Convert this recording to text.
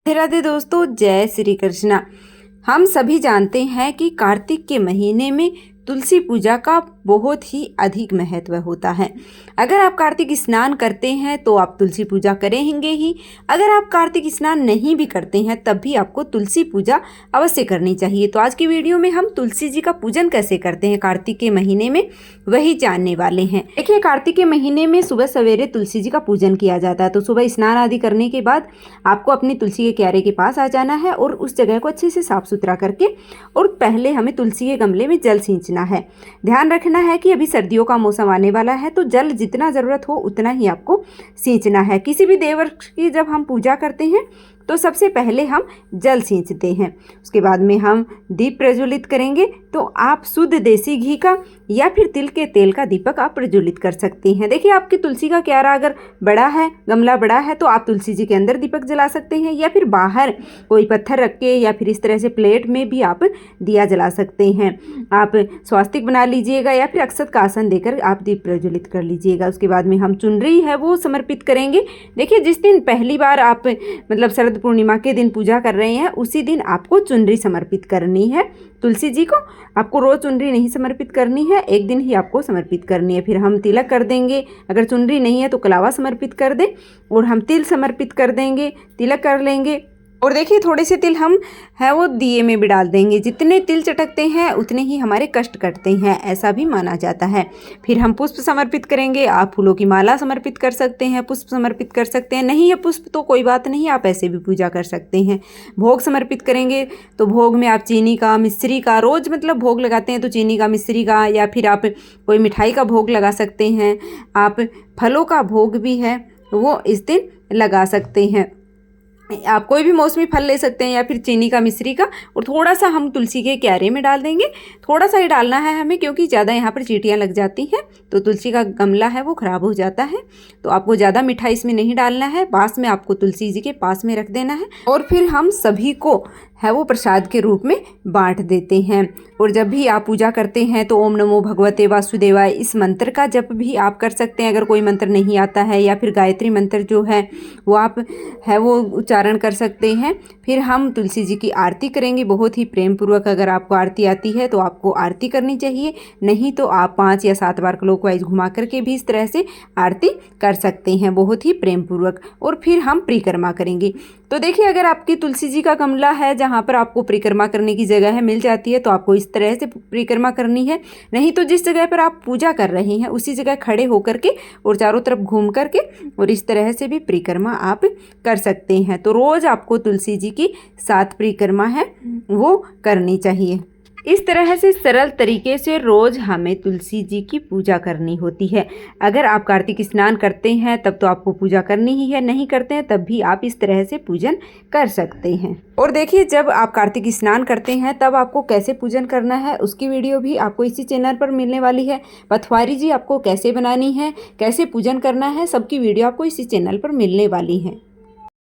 राधे राधे दोस्तों, जय श्री कृष्णा। हम सभी जानते हैं कि कार्तिक के महीने में तुलसी पूजा का बहुत ही अधिक महत्व होता है। अगर आप कार्तिक स्नान करते हैं तो आप तुलसी पूजा करेंगे ही। अगर आप कार्तिक स्नान नहीं भी करते हैं तब भी आपको तुलसी पूजा अवश्य करनी चाहिए। तो आज की वीडियो में हम तुलसी जी का पूजन कैसे करते हैं कार्तिक के महीने में, वही जानने वाले हैं। देखिए, कार्तिक के महीने में सुबह सवेरे तुलसी जी का पूजन किया जाता है। तो सुबह स्नान आदि करने के बाद आपको अपनी तुलसी के क्यारे के पास आ जाना है और उस जगह को अच्छे से साफ सुथरा करके और पहले हमें तुलसी के गमले में जल सींचना है। ध्यान रखना है कि अभी सर्दियों का मौसम आने वाला है, तो जल जितना ज़रूरत हो उतना ही आपको सींचना है। किसी भी देववृक्ष की जब हम पूजा करते हैं तो सबसे पहले हम जल सींचते हैं। उसके बाद में हम दीप प्रज्वलित करेंगे। तो आप शुद्ध देसी घी का या फिर तिल के तेल का दीपक आप प्रज्वलित कर सकते हैं। देखिए, आपकी तुलसी का क्यारा अगर बड़ा है, गमला बड़ा है, तो आप तुलसी जी के अंदर दीपक जला सकते हैं या फिर बाहर कोई पत्थर रख के या फिर इस तरह से प्लेट में भी आप दिया जला सकते हैं। आप स्वास्तिक बना लीजिएगा या फिर अक्षत का आसन देकर आप दीप प्रज्वलित कर लीजिएगा। उसके बाद में हम चुनरी है वो समर्पित करेंगे। देखिए, जिस दिन पहली बार आप मतलब शरद पूर्णिमा के दिन पूजा कर रहे हैं उसी दिन आपको चुनरी समर्पित करनी है तुलसी जी को। आपको रोज चुनरी नहीं समर्पित करनी है, एक दिन ही आपको समर्पित करनी है। फिर हम तिलक कर देंगे। अगर चुनरी नहीं है तो कलावा समर्पित कर दें और हम तिल समर्पित कर देंगे, तिलक कर लेंगे। और देखिए, थोड़े से तिल हम है वो दिए में भी डाल देंगे। जितने तिल चटकते हैं उतने ही हमारे कष्ट कटते हैं, ऐसा भी माना जाता है। फिर हम पुष्प समर्पित करेंगे। आप फूलों की माला समर्पित कर सकते हैं, पुष्प समर्पित कर सकते हैं। नहीं है पुष्प तो कोई बात नहीं, आप ऐसे भी पूजा कर सकते हैं। भोग समर्पित करेंगे तो भोग में आप चीनी का, मिश्री का, रोज़ मतलब भोग लगाते हैं तो चीनी का, मिश्री का, या फिर आप कोई मिठाई का भोग लगा सकते हैं। आप फलों का भोग भी है वो इस दिन लगा सकते हैं। आप कोई भी मौसमी फल ले सकते हैं या फिर चीनी का, मिश्री का, और थोड़ा सा हम तुलसी के क्यारे में डाल देंगे। थोड़ा सा ही डालना है हमें, क्योंकि ज़्यादा यहाँ पर चींटियाँ लग जाती हैं तो तुलसी का गमला है वो ख़राब हो जाता है। तो आपको ज़्यादा मिठाई इसमें नहीं डालना है, पास में आपको तुलसी जी के पास में रख देना है और फिर हम सभी को है वो प्रसाद के रूप में बांट देते हैं। और जब भी आप पूजा करते हैं तो ओम नमो भगवते वासुदेवाय इस मंत्र का जप भी आप कर सकते हैं। अगर कोई मंत्र नहीं आता है या फिर गायत्री मंत्र जो है वो आप है वो उच्चारण कर सकते हैं। फिर हम तुलसी जी की आरती करेंगे बहुत ही प्रेम पूर्वक। अगर आपको आरती आती है तो आपको आरती करनी चाहिए, नहीं तो आप 5 या 7 बार क्लॉकवाइज घुमा करके भी इस तरह से आरती कर सकते हैं बहुत ही प्रेम पूर्वक। और फिर हम परिक्रमा करेंगे। तो देखिए, अगर आपकी तुलसी जी का गमला है जहाँ पर आपको परिक्रमा करने की जगह है मिल जाती है तो आपको इस तरह से परिक्रमा करनी है। नहीं तो जिस जगह पर आप पूजा कर रहे हैं उसी जगह खड़े होकर के और चारों तरफ घूम करके और इस तरह से भी परिक्रमा आप कर सकते हैं। तो रोज़ आपको तुलसी जी की 7 परिक्रमा है वो करनी चाहिए। इस तरह से सरल तरीके से रोज़ हमें तुलसी जी की पूजा करनी होती है। अगर आप कार्तिक स्नान करते हैं तब तो आपको पूजा करनी ही है, नहीं करते हैं तब भी आप इस तरह से पूजन कर सकते हैं। और देखिए, जब आप कार्तिक स्नान करते हैं तब आपको कैसे पूजन करना है उसकी वीडियो भी आपको इसी चैनल पर मिलने वाली है। पथवारी जी आपको कैसे बनानी है, कैसे पूजन करना है, सबकी वीडियो आपको इसी चैनल पर मिलने वाली है।